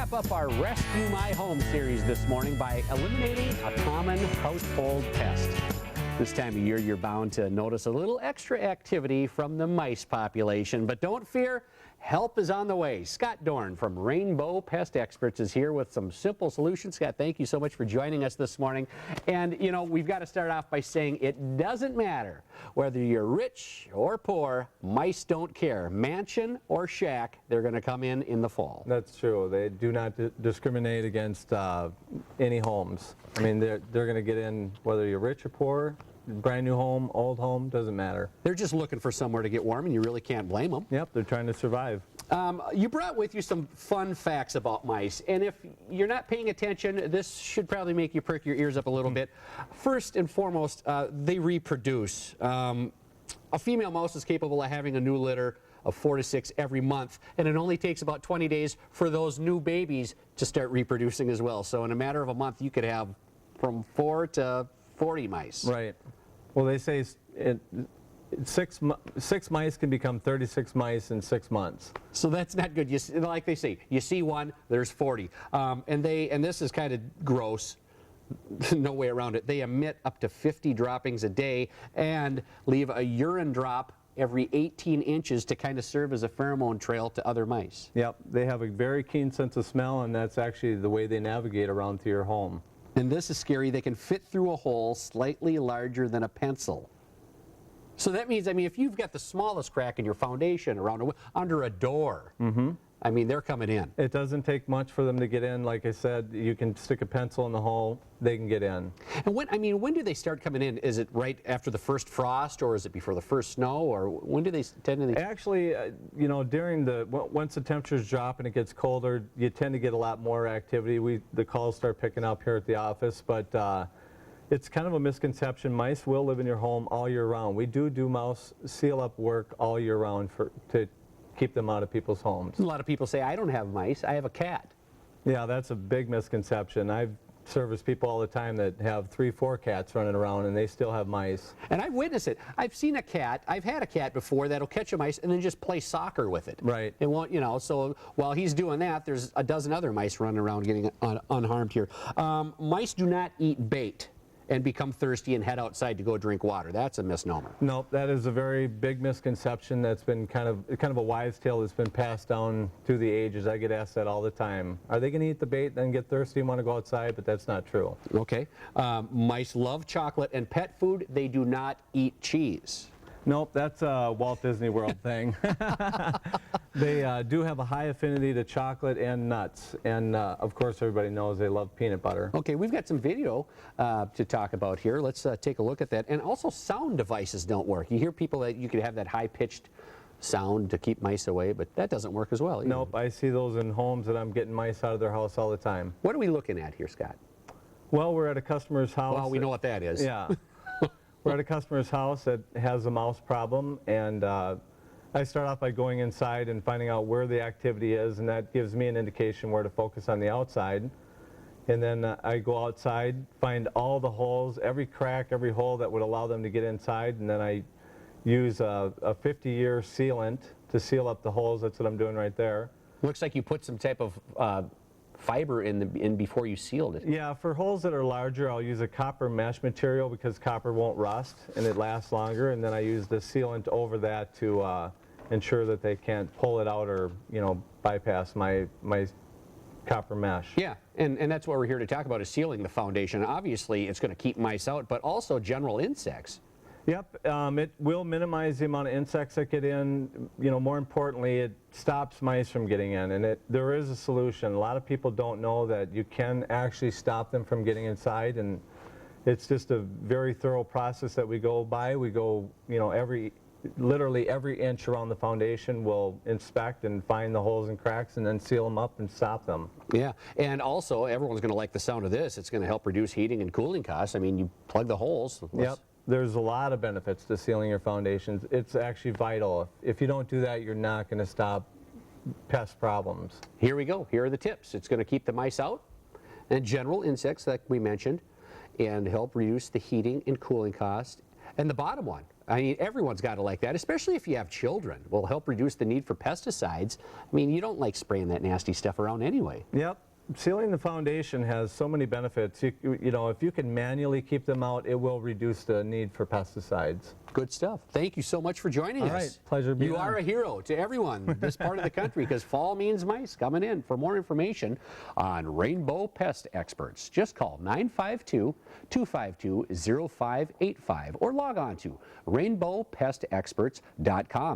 wrap up our Rescue My Home series this morning by eliminating a common household pest. This time of year, you're bound to notice a little extra activity from the mice population, but don't fear, help is on the way. Scott Dorn from Rainbow Pest Experts is here with some simple solutions. Scott, thank you so much for joining us this morning. And you know, we've got to start off by saying it doesn't matter whether you're rich or poor, mice don't care. Mansion or shack, they're going to come in the fall. That's true. They do not discriminate against any homes. I mean, they're going to get in whether you're rich or poor. Brand new home, old home, doesn't matter. They're just looking for somewhere to get warm, and you really can't blame them. Yep, they're trying to survive. You brought with you some fun facts about mice, and if you're not paying attention, this should probably make you perk your ears up a little bit. First and foremost, they reproduce. A female mouse is capable of having a new litter of 4 to 6 every month, and it only takes about 20 days for those new babies to start reproducing as well. So in a matter of a month, you could have from 4 to 40 mice. Right. Well, they say six mice can become 36 mice in 6 months. So that's not good. Like they say, you see one, there's 40. And this is kind of gross. No way around it. They emit up to 50 droppings a day and leave a urine drop every 18 inches to kind of serve as a pheromone trail to other mice. Yep. They have a very keen sense of smell, and that's actually the way they navigate around to your home. And this is scary. They can fit through a hole slightly larger than a pencil. So that means, I mean, if you've got the smallest crack in your foundation under a door, I mean, they're coming in. It doesn't take much for them to get in. Like I said, you can stick a pencil in the hole, they can get in. And when do they start coming in? Is it right after the first frost, or is it before the first snow, or when do they tend to? Actually, you know, once the temperatures drop and it gets colder, you tend to get a lot more activity. The calls start picking up here at the office, but it's kind of a misconception. Mice will live in your home all year round. We do mouse seal-up work all year round to keep them out of people's homes. A lot of people say, I don't have mice, I have a cat. Yeah, that's a big misconception. I've serviced people all the time that have 3, 4 cats running around and they still have mice. And I've witnessed it. I've seen a cat, I've had a cat before that'll catch a mice and then just play soccer with it. Right. It won't, you know, so while he's doing that, there's a dozen other mice running around getting unharmed here. Mice do not eat bait and become thirsty and head outside to go drink water. That's a misnomer. No, that is a very big misconception that's been kind of a wives' tale that's been passed down through the ages. I get asked that all the time. Are they going to eat the bait, then get thirsty and want to go outside? But that's not true. Okay. Mice love chocolate and pet food. They do not eat cheese. Nope, that's a Walt Disney World thing. They do have a high affinity to chocolate and nuts, and of course everybody knows they love peanut butter. Okay, we've got some video to talk about here. Let's take a look at that. And also sound devices don't work. You hear people that you could have that high-pitched sound to keep mice away, but that doesn't work as well either. Nope, I see those in homes that I'm getting mice out of their house all the time. What are we looking at here, Scott? Well, we're at a customer's house. Well, we know what that is. Yeah. We're at a customer's house that has a mouse problem, and I start off by going inside and finding out where the activity is, and that gives me an indication where to focus on the outside. And then I go outside, find all the holes, every crack, every hole that would allow them to get inside, and then I use a 50-year sealant to seal up the holes. That's what I'm doing right there. Looks like you put some type of fiber in before you sealed it. Yeah, for holes that are larger, I'll use a copper mesh material because copper won't rust and it lasts longer, and then I use the sealant over that to ensure that they can't pull it out or, you know, bypass my copper mesh. Yeah, and that's what we're here to talk about, is sealing the foundation. Obviously, it's going to keep mice out, but also general insects. Yep, it will minimize the amount of insects that get in. You know, more importantly, it stops mice from getting in, and there is a solution. A lot of people don't know that you can actually stop them from getting inside, and it's just a very thorough process that we go by. We go, you know, literally every inch around the foundation, we'll inspect and find the holes and cracks and then seal them up and stop them. Yeah, and also everyone's going to like the sound of this. It's going to help reduce heating and cooling costs. I mean, you plug the holes. Yep. There's a lot of benefits to sealing your foundations. It's actually vital. If you don't do that, you're not going to stop pest problems. Here we go. Here are the tips. It's going to keep the mice out and general insects, like we mentioned, and help reduce the heating and cooling cost. And the bottom one, I mean, everyone's got to like that, especially if you have children. Will help reduce the need for pesticides. I mean, you don't like spraying that nasty stuff around anyway. Yep. Sealing the foundation has so many benefits. You know, if you can manually keep them out, it will reduce the need for pesticides. Good stuff. Thank you so much for joining us. All right. Pleasure being You on. are a hero to everyone this part of the country because fall means mice coming in. For more information on Rainbow Pest Experts, just call 952-252-0585 or log on to rainbowpestexperts.com.